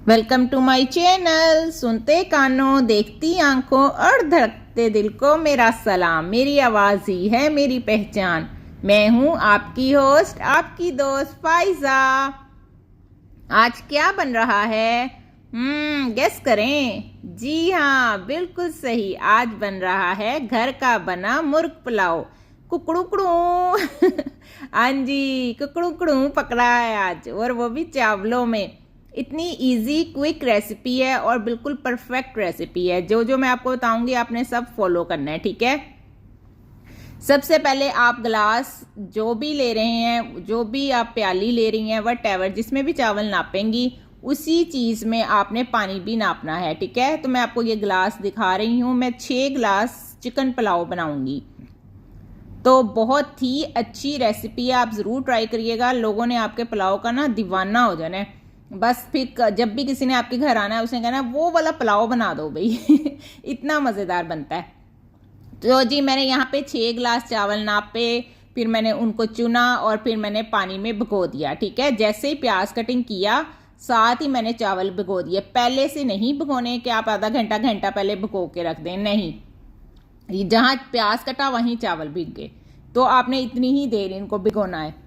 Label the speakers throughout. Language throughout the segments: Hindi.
Speaker 1: Welcome to my channel. सुनते कानों, देखती आंखों और धड़कते दिल को मेरा सलाम। मेरी आवाज़ ही है मेरी पहचान। मैं हूँ आपकी होस्ट, आपकी दोस्त फाइजा। आज क्या बन रहा है? गेस करें। जी हाँ, बिल्कुल सही। आज बन रहा है घर का बना मुर्ग पुलाव। कुकड़ू हाँ जी, कुकड़ू पकड़ा है आज, और वो भी चावलों में। इतनी इजी क्विक रेसिपी है और बिल्कुल परफेक्ट रेसिपी है। जो मैं आपको बताऊंगी आपने सब फॉलो करना है, ठीक है। सबसे पहले आप गिलास जो भी ले रहे हैं, जो भी आप प्याली ले रही हैं, वट एवर जिसमें भी चावल नापेंगी उसी चीज़ में आपने पानी भी नापना है, ठीक है। तो मैं आपको ये गिलास दिखा रही हूँ। मैं 6 गिलास चिकन पुलाव बनाऊंगी। तो बहुत ही अच्छी रेसिपी है, आप ज़रूर ट्राई करिएगा। लोगों ने आपके पुलाव का ना दीवाना हो जाना है। बस फिर जब भी किसी ने आपके घर आना है उसने कहना वो वाला पुलाव बना दो भाई इतना मज़ेदार बनता है। तो जी मैंने यहाँ पे 6 गिलास चावल नापे, फिर मैंने उनको चुना और फिर मैंने पानी में भिगो दिया, ठीक है। जैसे ही प्याज कटिंग किया साथ ही मैंने चावल भिगो दिए। पहले से नहीं भिगोने कि आप आधा घंटा पहले भिगो के रख दें, नहीं। जहाँ प्याज कटा वहीं चावल भीग गए। तो आपने इतनी ही देर इनको भिगोना है।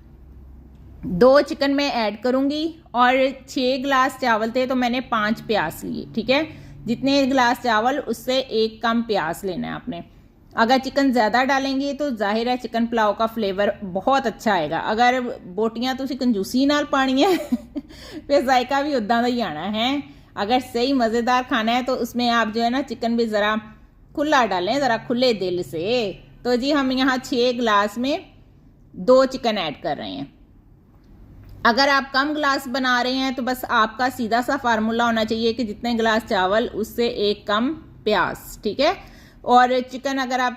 Speaker 1: 2 चिकन में ऐड करूंगी और 6 गिलास चावल थे तो मैंने 5 प्याज लिए, ठीक है। जितने गिलास चावल उससे 1 कम प्याज लेना है आपने। अगर चिकन ज़्यादा डालेंगे तो जाहिर है चिकन पुलाव का फ्लेवर बहुत अच्छा आएगा। अगर बोटियां तुसी कंजूसी नाल पानी है फिर जायका भी उदा ही आना है। अगर सही मज़ेदार खाना है तो उसमें आप जो है ना चिकन भी ज़रा खुला डालें, ज़रा खुले दिल से। तो जी हम यहाँ 6 गिलास में 2 चिकन ऐड कर रहे हैं। अगर आप कम गिलास बना रहे हैं तो बस आपका सीधा सा फार्मूला होना चाहिए कि जितने गिलास चावल उससे 1 कम प्याज, ठीक है। और चिकन अगर आप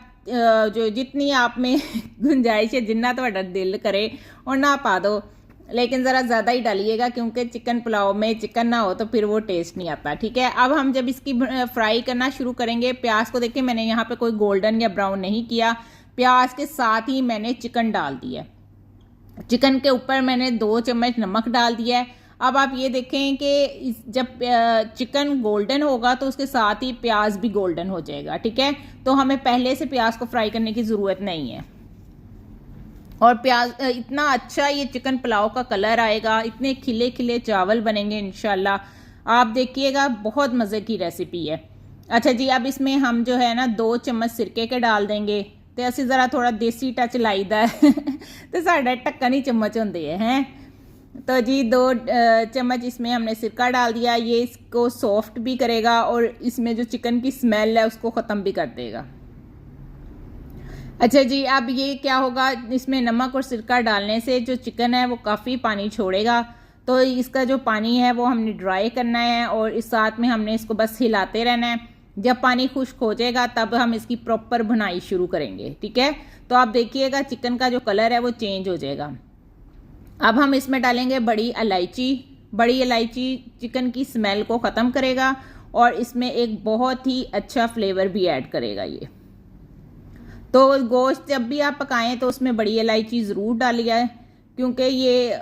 Speaker 1: जो जितनी आप में गुंजाइश है, जितना तो दिल करे और ना पा दो, लेकिन ज़रा ज़्यादा ही डालिएगा क्योंकि चिकन पुलाव में चिकन ना हो तो फिर वो टेस्ट नहीं आता, ठीक है। अब हम जब इसकी फ्राई करना शुरू करेंगे, प्याज को देखिए मैंने यहाँ पे कोई गोल्डन या ब्राउन नहीं किया। प्याज के साथ ही मैंने चिकन डाल दिया। चिकन के ऊपर मैंने 2 चम्मच नमक डाल दिया है। अब आप ये देखें कि जब चिकन गोल्डन होगा तो उसके साथ ही प्याज भी गोल्डन हो जाएगा, ठीक है। तो हमें पहले से प्याज को फ्राई करने की ज़रूरत नहीं है। और प्याज इतना अच्छा ये चिकन पुलाव का कलर आएगा, इतने खिले खिले चावल बनेंगे इंशाल्लाह। आप देखिएगा, बहुत मज़े की रेसिपी है। अच्छा जी, अब इसमें हम जो है ना 2 चम्मच सिरके के डाल देंगे। तो असी ज़रा थोड़ा देसी टच लाईदा है तो साढ़ा ढक्कन ही चम्मच होंगे हैं। तो जी 2 चम्मच इसमें हमने सिरका डाल दिया। ये इसको सॉफ्ट भी करेगा और इसमें जो चिकन की स्मेल है उसको ख़त्म भी कर देगा। अच्छा जी, अब ये क्या होगा, इसमें नमक और सिरका डालने से जो चिकन है वो काफ़ी पानी छोड़ेगा। तो इसका जो पानी है वो हमने ड्राई करना है और इस साथ में हमने इसको बस हिलाते रहना है। जब पानी खुश्क हो जाएगा तब हम इसकी प्रॉपर भुनाई शुरू करेंगे, ठीक है। तो आप देखिएगा चिकन का जो कलर है वो चेंज हो जाएगा। अब हम इसमें डालेंगे बड़ी इलायची। बड़ी इलायची चिकन की स्मेल को ख़त्म करेगा और इसमें एक बहुत ही अच्छा फ्लेवर भी ऐड करेगा ये। तो गोश्त जब भी आप पकाएं तो उसमें बड़ी इलायची ज़रूर डालिए क्योंकि ये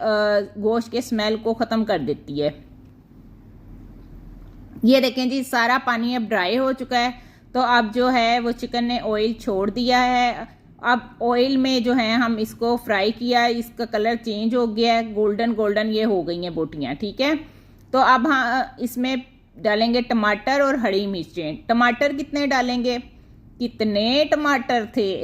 Speaker 1: गोश्त के स्मेल को ख़त्म कर देती है। ये देखें जी, सारा पानी अब ड्राई हो चुका है। तो अब जो है वो चिकन ने ऑयल छोड़ दिया है। अब ऑयल में जो है हम इसको फ्राई किया, इसका कलर चेंज हो गया है, गोल्डन ये हो गई हैं बोटियाँ, ठीक है। तो अब हाँ इसमें डालेंगे टमाटर और हरी मिर्चें। टमाटर कितने डालेंगे? कितने टमाटर थे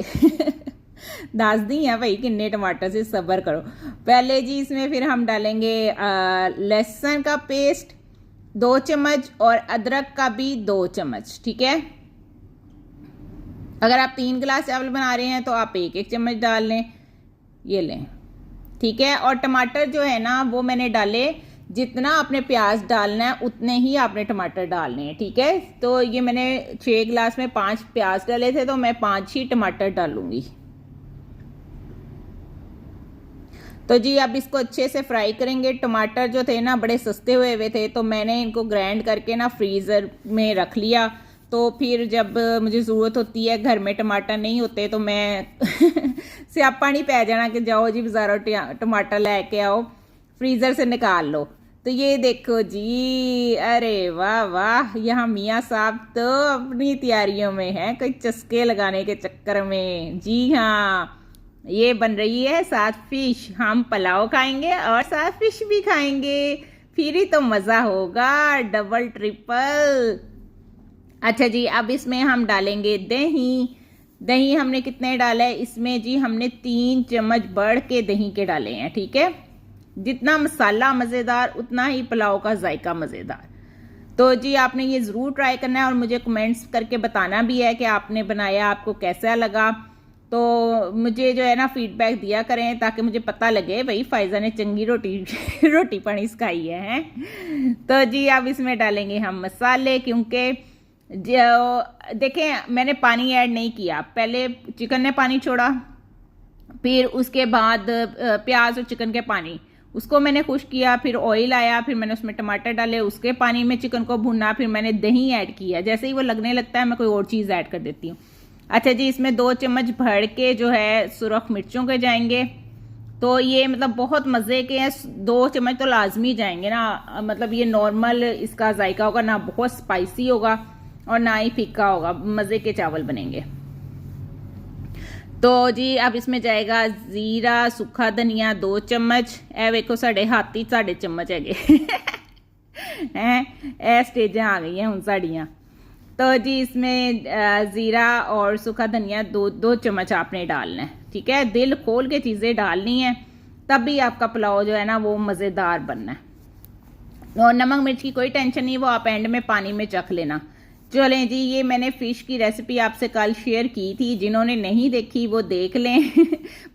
Speaker 1: दस दी है भाई, कितने टमाटर से सब्र करो। पहले जी इसमें फिर हम डालेंगे लहसुन का पेस्ट 2 चम्मच और अदरक का भी 2 चम्मच, ठीक है। अगर आप 3 गिलास चावल बना रहे हैं तो आप 1-1 चम्मच डाल लें, ये लें, ठीक है। और टमाटर जो है ना वो मैंने डाले, जितना आपने प्याज डालना है उतने ही आपने टमाटर डालने हैं, ठीक है। तो ये मैंने 6 गिलास में 5 प्याज डाले थे तो मैं 5 ही टमाटर डालूंगी। तो जी अब इसको अच्छे से फ्राई करेंगे। टमाटर जो थे ना बड़े सस्ते हुए थे तो मैंने इनको ग्राइंड करके ना फ्रीज़र में रख लिया। तो फिर जब मुझे ज़रूरत होती है, घर में टमाटर नहीं होते तो मैं स्यापा नहीं पै जाना कि जाओ जी बाज़ारों टमाटर लेके आओ, फ्रीज़र से निकाल लो। तो ये देखो जी, अरे वाह वाह, यहाँ मियाँ साहब तो अपनी तैयारियों में हैं, कोई चस्के लगाने के चक्कर में। जी हाँ, ये बन रही है साथ फिश। हम पुलाव खाएंगे और साथ फिश भी खाएंगे, फिर ही तो मज़ा होगा, डबल ट्रिपल। अच्छा जी, अब इसमें हम डालेंगे दही। दही हमने कितने डाला है इसमें जी? हमने 3 चम्मच बढ़ के दही के डाले हैं, ठीक है। जितना मसाला मज़ेदार उतना ही पुलाव का जायका मज़ेदार। तो जी आपने ये ज़रूर ट्राई करना है और मुझे कमेंट्स करके बताना भी है कि आपने बनाया, आपको कैसा लगा। तो मुझे जो है ना फीडबैक दिया करें, ताकि मुझे पता लगे भाई फ़ायज़ा ने चंगी रोटी रोटी पानी सिखाई है। तो जी अब इसमें डालेंगे हम मसाले, क्योंकि जो देखें मैंने पानी ऐड नहीं किया, पहले चिकन ने पानी छोड़ा, फिर उसके बाद प्याज और चिकन के पानी उसको मैंने खुश किया, फिर ऑयल आया, फिर मैंने उसमें टमाटर डाले, उसके पानी में चिकन को भुना, फिर मैंने दही ऐड किया। जैसे ही वो लगने लगता है मैं कोई और चीज़ ऐड कर देती हूँ। अच्छा जी, इसमें 2 चम्मच भर के जो है सुरख मिर्चों के जाएंगे। तो ये मतलब बहुत मज़े के हैं, 2 चम्मच तो लाजमी जाएंगे ना। मतलब ये नॉर्मल इसका जायका होगा, ना बहुत स्पाइसी होगा और ना ही फीका होगा, मज़े के चावल बनेंगे। तो जी अब इसमें जाएगा जीरा, सूखा धनिया 2 चम्मच। ए वेखो साढ़े हाथी साढ़े चम्मच है हैं, स्टेजा आ गई हैं हूँ साड़ियाँ। तो जी इसमें ज़ीरा और सूखा धनिया 2 चम्मच आपने डालना है, ठीक है। दिल खोल के चीज़ें डालनी है, तब भी आपका पुलाव जो है ना वो मज़ेदार बनना है। और नमक मिर्च की कोई टेंशन नहीं, वो आप एंड में पानी में चख लेना। चलें जी, ये मैंने फ़िश की रेसिपी आपसे कल शेयर की थी, जिन्होंने नहीं देखी वो देख लें।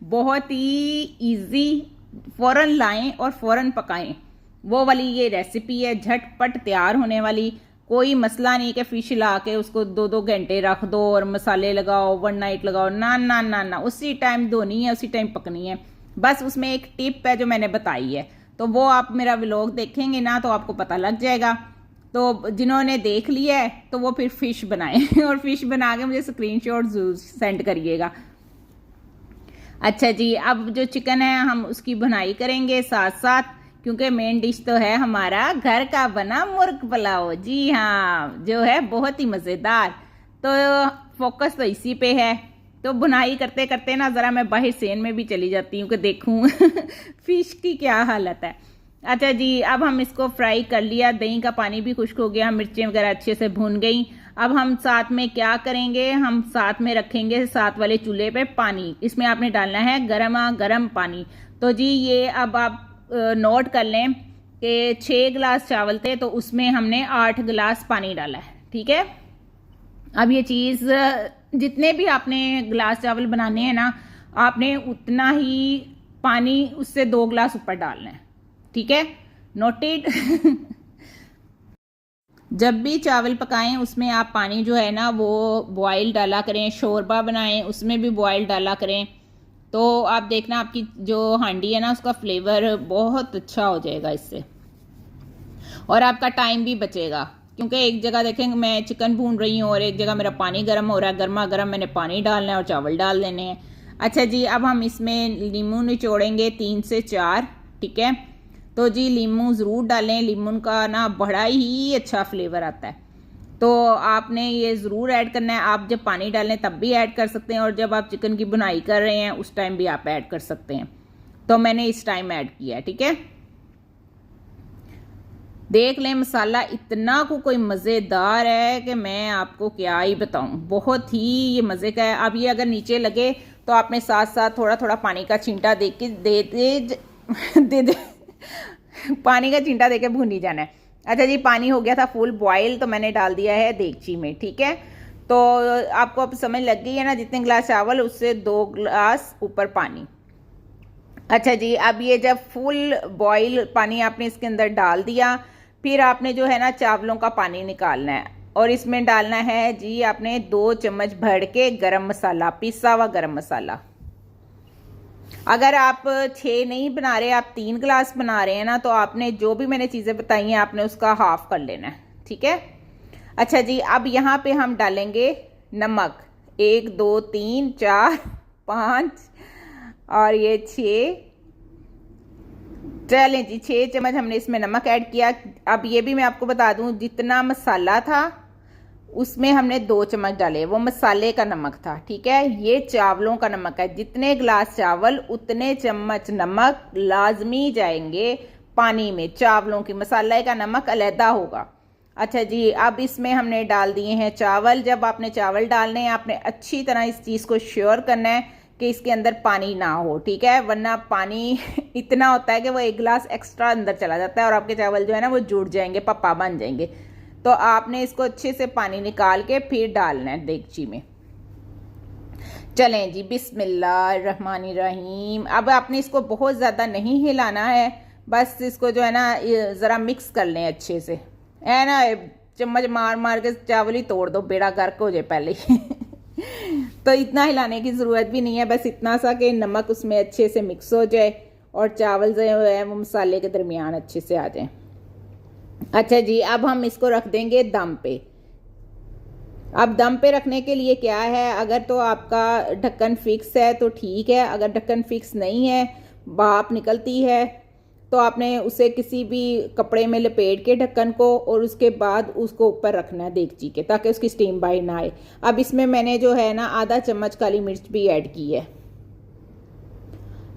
Speaker 1: बहुत ही इजी, फ़ौरन लाएं और फ़ौरन पकाएं, वो वाली ये रेसिपी है, झटपट तैयार होने वाली। कोई मसला नहीं कि फ़िश ला के उसको 2-2 घंटे रख दो और मसाले लगाओ, ओवरनाइट लगाओ, ना ना ना ना, उसी टाइम धोनी है, उसी टाइम पकनी है। बस उसमें एक टिप है जो मैंने बताई है, तो वो आप मेरा व्लॉग देखेंगे ना तो आपको पता लग जाएगा। तो जिन्होंने देख लिया है तो वो फिर फ़िश बनाएं और फ़िश बना के मुझे स्क्रीनशॉट ज़रूर सेंड करिएगा। अच्छा जी, अब जो चिकन है हम उसकी बुनाई करेंगे साथ साथ, क्योंकि मेन डिश तो है हमारा घर का बना मुर्ग पुलाव। जी हाँ, जो है बहुत ही मज़ेदार। तो फोकस तो इसी पे है। तो बुनाई करते करते ना ज़रा मैं बाहर सेन में भी चली जाती हूँ कि देखूँ फ़िश की क्या हालत है। अच्छा जी, अब हम इसको फ्राई कर लिया, दही का पानी भी खुश्क हो गया, मिर्चें वगैरह अच्छे से भुन गई। अब हम साथ में क्या करेंगे, हम साथ में रखेंगे साथ वाले चूल्हे पे पानी। इसमें आपने डालना है गरमा गरम पानी। तो जी ये अब आप नोट कर लें कि 6 गिलास चावल थे तो उसमें हमने 8 गिलास पानी डाला है, ठीक है। अब ये चीज़ जितने भी आपने गिलास चावल बनाने हैं ना, आपने उतना ही पानी उससे 2 गिलास ऊपर डालना है, ठीक है। नोटेड। जब भी चावल पकाएं उसमें आप पानी जो है ना वो बॉयल डाला करें, शोरबा बनाएं उसमें भी बॉयल डाला करें। तो आप देखना आपकी जो हांडी है ना उसका फ्लेवर बहुत अच्छा हो जाएगा इससे, और आपका टाइम भी बचेगा। क्योंकि एक जगह देखेंगे मैं चिकन भून रही हूँ और एक जगह मेरा पानी गर्म हो रहा है, गर्मा गर्म मैंने पानी डालना है और चावल डाल देने हैं। अच्छा जी, अब हम इसमें नींबू निचोड़ेंगे 3 से 4, ठीक है। तो जी नींबू ज़रूर डालें, नींबू का ना बड़ा ही अच्छा फ्लेवर आता है, तो आपने ये ज़रूर ऐड करना है। आप जब पानी डालें तब भी ऐड कर सकते हैं, और जब आप चिकन की बुनाई कर रहे हैं उस टाइम भी आप ऐड कर सकते हैं। तो मैंने इस टाइम ऐड किया है, ठीक है। देख लें मसाला इतना को कोई मज़ेदार है कि मैं आपको क्या ही बताऊं, बहुत ही ये मज़े का है। अब ये अगर नीचे लगे तो आपने साथ साथ थोड़ा थोड़ा पानी का छींटा दे के दे पानी का छींटा दे के भूनी जाना है। अच्छा जी, पानी हो गया था फुल बॉयल, तो मैंने डाल दिया है देगची में, ठीक है। तो आपको अब समझ लग गई है ना, जितने गिलास चावल उससे 2 गिलास ऊपर पानी। अच्छा जी, अब ये जब फुल बॉयल पानी आपने इसके अंदर डाल दिया, फिर आपने जो है ना चावलों का पानी निकालना है, और इसमें डालना है जी आपने 2 चम्मच भर के गरम मसाला, पिसा हुआ गरम मसाला। अगर आप 6 नहीं बना रहे, आप 3 गिलास बना रहे हैं ना, तो आपने जो भी मैंने चीज़ें बताई हैं आपने उसका हाफ कर लेना है, ठीक है। अच्छा जी, अब यहाँ पे हम डालेंगे नमक, 1 2 3 4 5 और ये 6 चलें जी, 6 चम्मच हमने इसमें नमक ऐड किया। अब ये भी मैं आपको बता दूं, जितना मसाला था उसमें हमने 2 चम्मच डाले, वो मसाले का नमक था। ठीक है, ये चावलों का नमक है। जितने गिलास चावल उतने चम्मच नमक लाजमी जाएंगे पानी में। चावलों की मसाले का नमक अलहदा होगा। अच्छा जी, अब इसमें हमने डाल दिए हैं चावल। जब आपने चावल डालने हैं, आपने अच्छी तरह इस चीज़ को श्योर करना है कि इसके अंदर पानी ना हो। ठीक है, वरना पानी इतना होता है कि वो 1 गिलास एक्स्ट्रा अंदर चला जाता है और आपके चावल जो है ना वो जुड़ जाएंगे, पप्पा बन जाएंगे। तो आपने इसको अच्छे से पानी निकाल के फिर डालना है देगची में। चलें जी, बिस्मिल्लाहिर्रहमानिर्रहीम। अब आपने इसको बहुत ज़्यादा नहीं हिलाना है, बस इसको जो है ना ज़रा मिक्स कर लें अच्छे से, है ना। चम्मच मार मार के चावल ही तोड़ दो, बेड़ा गर्क हो जाए पहले ही। तो इतना हिलाने की ज़रूरत भी नहीं है, बस इतना सा कि नमक उसमें अच्छे से मिक्स हो जाए और चावल जो है वो मसाले के दरमियान अच्छे से आ जाए। अच्छा जी, अब हम इसको रख देंगे दम पे। अब दम पे रखने के लिए क्या है, अगर तो आपका ढक्कन फिक्स है तो ठीक है, अगर ढक्कन फिक्स नहीं है, भाप निकलती है, तो आपने उसे किसी भी कपड़े में लपेट के ढक्कन को और उसके बाद उसको ऊपर रखना है देगची के, ताकि उसकी स्टीम बाहर ना आए। अब इसमें मैंने जो है ना आधा चम्मच काली मिर्च भी ऐड की है।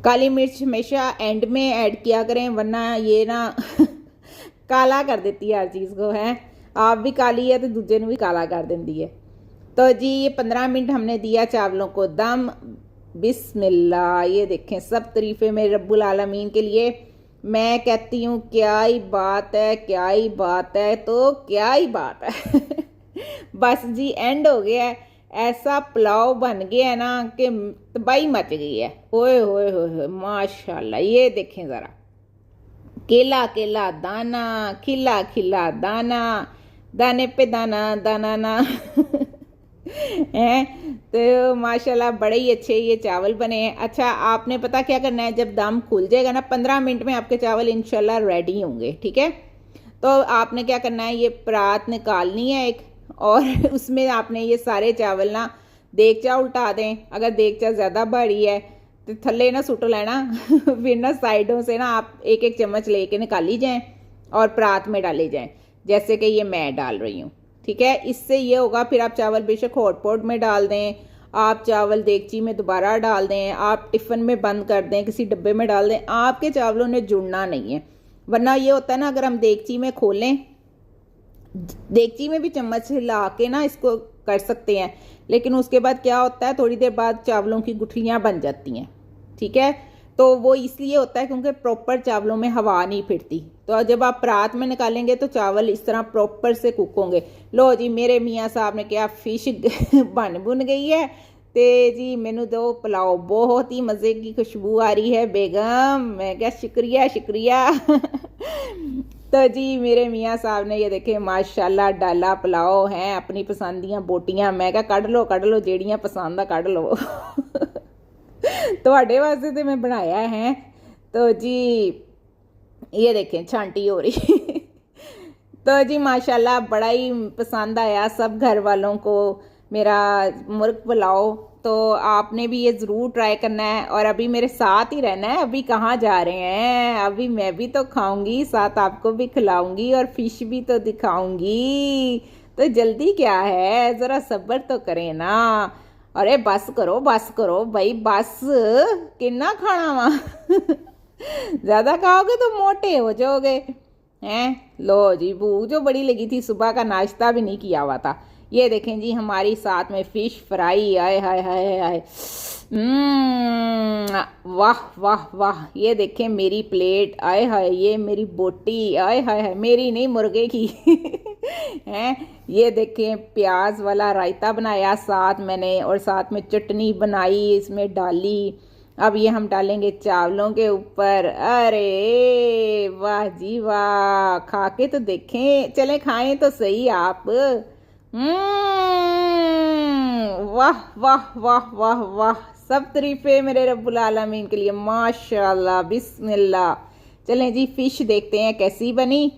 Speaker 1: काली मिर्च हमेशा एंड में ऐड किया करें, वरना ये ना काला कर देती है हर चीज़ को, है। आप भी काली है तो दूजे ने भी काला कर देती है। तो जी, ये 15 मिनट हमने दिया चावलों को दम। बिस्मिल्लाह, ये देखें, सब तरीफ़े मेरे रब्बुल आलमीन के लिए। मैं कहती हूँ क्या ही बात है, क्या ही बात है, तो क्या ही बात है। बस जी, एंड हो गया है। ऐसा पुलाव बन गया है ना कि तबाही मच गई है। ओए होए होए, माशाल्लाह। ये देखें ज़रा, केला केला दाना, खिला खिला दाना, दाने पे दाना, दाना ना। हैं तो माशाल्लाह बड़े ही अच्छे ये चावल बने हैं। अच्छा, आपने पता क्या करना है, जब दम खुल जाएगा ना 15 मिनट में आपके चावल इंशाल्लाह रेडी होंगे। ठीक है, तो आपने क्या करना है, ये परात निकालनी है एक, और उसमें आपने ये सारे चावल ना देगचा उल्टा दें। अगर देगचा ज़्यादा बड़ी है तो थल्ले ना सुट लेना। फिर ना साइडों से ना आप एक एक चम्मच लेके निकाली जाएं और परात में डाले जाएं, जैसे कि ये मैं डाल रही हूँ। ठीक है, इससे ये होगा, फिर आप चावल बेशक हॉटपॉट में डाल दें, आप चावल देगची में दोबारा डाल दें, आप टिफ़िन में बंद कर दें, किसी डब्बे में डाल दें, आपके चावलों ने जुड़ना नहीं है। वरना ये होता है ना, अगर हम देगची में खोलें, देगची में भी चम्मच हिला के ना इसको कर सकते हैं, लेकिन उसके बाद क्या होता है, थोड़ी देर बाद चावलों की गुठलियाँ बन जाती हैं। ठीक है, तो वो इसलिए होता है क्योंकि प्रॉपर चावलों में हवा नहीं फिरती। तो जब आप परात में निकालेंगे तो चावल इस तरह प्रॉपर से कुक होंगे। लो जी, मेरे मियाँ साहब ने क्या फिश बन बुन गई है, ते जी मैनू दो पुलाव, बहुत ही मज़े की खुशबू आ रही है बेगम। मैं क्या, शुक्रिया शुक्रिया। तो जी, मेरे मियाँ साहब ने ये देखे माशाल्लाह डाला पुलाव हैं, अपनी पसंदियाँ बोटियाँ। मैं क्या, कढ़ लो जेड़ियाँ पसंद आ कढ़ लो। ਤੁਹਾਡੇ वास्ते तो मैं बनाया है। तो जी ये देखें छांटी हो रही। तो जी माशाल्लाह बड़ा ही पसंद आया सब घर वालों को मेरा मुर्ग पुलाव। तो आपने भी ये ज़रूर ट्राई करना है और अभी मेरे साथ ही रहना है। अभी कहाँ जा रहे हैं, अभी मैं भी तो खाऊंगी, साथ आपको भी खिलाऊंगी और फिश भी तो दिखाऊंगी। तो जल्दी क्या है, ज़रा सब्र तो करें ना। अरे बस करो भाई, बस कितना खाना वा। ज़्यादा खाओगे तो मोटे हो जाओगे। हैं, लो जी, भूख जो बड़ी लगी थी, सुबह का नाश्ता भी नहीं किया हुआ था। ये देखें जी, हमारी साथ में फिश फ्राई, आए हाय हाय हाय, वाह वाह वाह। ये देखें मेरी प्लेट, आए हाय, ये मेरी बोटी, आए हाय हाय, मेरी नहीं मुर्गे की। हैं, ये देखें प्याज वाला रायता बनाया साथ मैंने, और साथ में चटनी बनाई इसमें डाली। अब ये हम डालेंगे चावलों के ऊपर। अरे वाह जी वाह, खा के तो देखें, चले खाएं तो सही आप। वाह वाह वाह वाह वाह, सब तरीफे मेरे रब्बुल आलमीन के लिए, माशाल्लाह बिस्मिल्लाह। चलें जी, फ़िश देखते हैं कैसी बनी।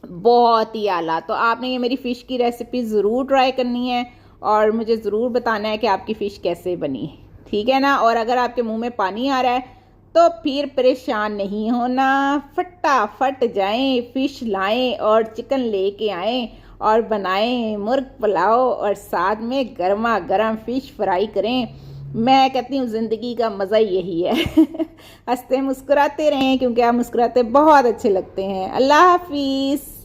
Speaker 1: बहुत ही आला। तो आपने ये मेरी फ़िश की रेसिपी ज़रूर ट्राई करनी है और मुझे ज़रूर बताना है कि आपकी फ़िश कैसे बनी, ठीक है ना। और अगर आपके मुंह में पानी आ रहा है तो फिर परेशान नहीं होना, फटाफट जाएं, फिश लाएं और चिकन लेके आएं और बनाएं मुर्ग पुलाव और साथ में गर्मा गर्म फिश फ्राई करें। मैं कहती हूँ ज़िंदगी का मज़ा यही है। हंसते मुस्कुराते रहें, क्योंकि आप मुस्कुराते बहुत अच्छे लगते हैं। अल्लाह हाफिज़।